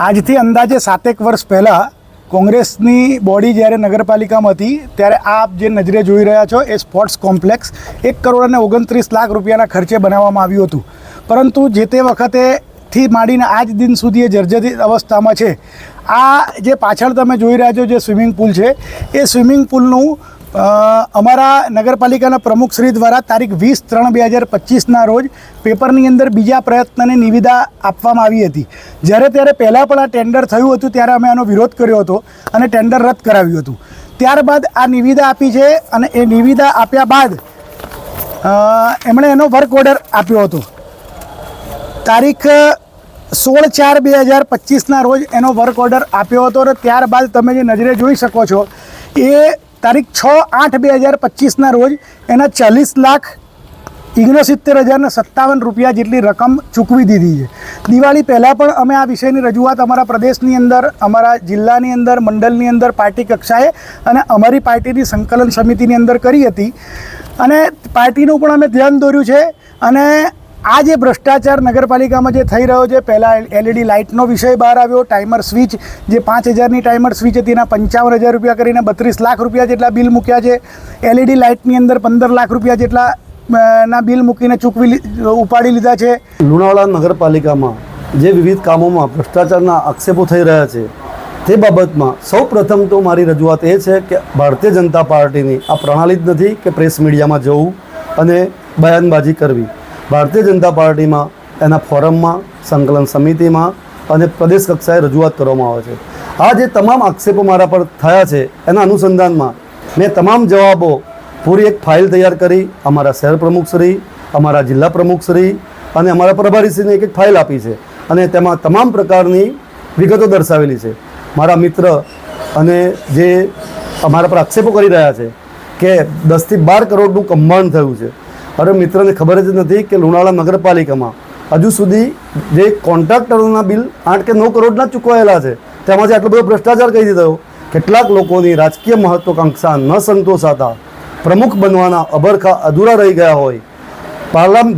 આજથી અંદાજે 7 વર્ષ પહેલાં કોંગ્રેસની બોડી જ્યારે નગરપાલિકામાં હતી ત્યારે આપ જે નજરે જોઈ રહ્યા છો એ સ્પોર્ટ્સ કોમ્પ્લેક્સ 1,29,00,000 રૂપિયાના ખર્ચે બનાવવામાં આવ્યું હતું, પરંતુ જે તે વખતેથી માંડીને આજ દિન સુધી એ જર્જરિત અવસ્થામાં છે. આ જે પાછળ તમે જોઈ રહ્યા છો જે સ્વિમિંગ પુલ છે એ સ્વિમિંગ પુલનું અમારા નગરપાલિકાના પ્રમુખશ્રી દ્વારા તારીખ 20/3/2025ના રોજ પેપરની અંદર બીજા પ્રયત્નની નિવિદા આપવામાં આવી હતી. ત્યારે પહેલાં પણ આ ટેન્ડર થયું હતું ત્યારે અમે આનો વિરોધ કર્યો હતો અને ટેન્ડર રદ કરાવ્યું હતું. ત્યારબાદ આ નિવિદા આપી છે અને એ નિવિદા આપ્યા બાદ એમણે એનો વર્ક ઓર્ડર આપ્યો હતો. તારીખ 16/4/2025ના રોજ એનો વર્ક ઓર્ડર આપ્યો હતો અને ત્યારબાદ તમે જે નજરે જોઈ શકો છો એ તારીખ 6/8/2025ના રોજ એના 40,69,057 રૂપિયા જેટલી રકમ ચૂકવી દીધી છે. દિવાળી પહેલાં પણ અમે આ વિષયની રજૂઆત અમારા પ્રદેશની અંદર, અમારા જિલ્લાની અંદર, મંડળની અંદર, પાર્ટી કક્ષાએ અને અમારી પાર્ટીની સંકલન સમિતિની અંદર કરી હતી અને પાર્ટીનું પણ અમે ધ્યાન દોર્યું છે. અને આ જે ભ્રષ્ટાચાર નગરપાલિકામાં જે થઈ રહ્યો છે, પહેલાં LED લાઇટનો વિષય બહાર આવ્યો, ટાઈમર સ્વિચ જે 5,000ની ટાઈમર સ્વિચ હતી એના 55,000 રૂપિયા કરીને 32 લાખ રૂપિયા જેટલા બિલ મૂક્યા છે. LED લાઇટની અંદર 15 લાખ રૂપિયા જેટલા ના બિલ મૂકીને ઉપાડી લીધા છે. લુણાવાડા નગરપાલિકામાં જે વિવિધ કામોમાં ભ્રષ્ટાચારના આક્ષેપો થઈ રહ્યા છે તે બાબતમાં સૌ પ્રથમ તો મારી રજૂઆત એ છે કે ભારતીય જનતા પાર્ટીની આ પ્રણાલી જ નથી કે પ્રેસ મીડિયામાં જવું અને બયાનબાજી કરવી. ભારતીય જનતા પાર્ટીમાં એના ફોરમમાં, સંકલન સમિતિમાં અને પ્રદેશ કક્ષાએ રજૂઆત કરવામાં આવે છે. આ જે તમામ આક્ષેપો મારા પર થયા છે એના અનુસંધાનમાં મેં તમામ જવાબો પૂરી એક ફાઇલ તૈયાર કરી અમારા શહેર પ્રમુખશ્રી, અમારા જિલ્લા પ્રમુખશ્રી અને અમારા પ્રભારીશ્રીને એક ફાઇલ આપી છે અને તેમાં તમામ પ્રકારની વિગતો દર્શાવેલી છે. મારા મિત્ર અને જે અમારા પર આક્ષેપો કરી રહ્યા છે કે 10 થી 12 કરોડનું કૌભાંડ થયું છે. અરે મિત્રને ખબર જ નથી કે લુણાવાડા નગરપાલિકામાં હજુ સુધી જે કોન્ટ્રાક્ટરોના બિલ 8 કે 9 કરોડના ચૂકવાયેલા છે તેમાંથી આટલો બધો ભ્રષ્ટાચાર કરી દીધો. કેટલાક લોકોની રાજકીય મહત્વાકાંક્ષા ન સંતોષાતા પ્રમુખ બનવાના અબરખા અધૂરા રહી ગયા હોય.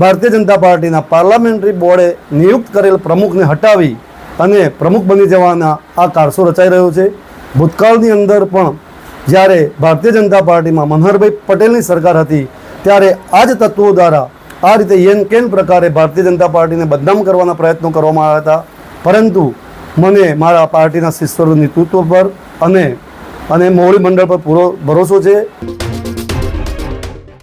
ભારતીય જનતા પાર્ટીના પાર્લામેન્ટરી બોર્ડે નિયુક્ત કરેલ પ્રમુખને હટાવી અને પ્રમુખ બની જવાના આ કારસો રચાઈ રહ્યો છે. ભૂતકાળની અંદર પણ જ્યારે ભારતીય જનતા પાર્ટીમાં મનહરભાઈ પટેલની સરકાર હતી ત્યારે આ જ તત્વો દ્વારા આ રીતે યેન કેન પ્રકારે ભારતીય જનતા પાર્ટીને બદનામ કરવાના પ્રયત્નો કરવામાં આવ્યા હતા. પરંતુ મને મારા પાર્ટીના શિસ્તોનું નેતૃત્વ પર અને મોવડી મંડળ પર પૂરો ભરોસો છે.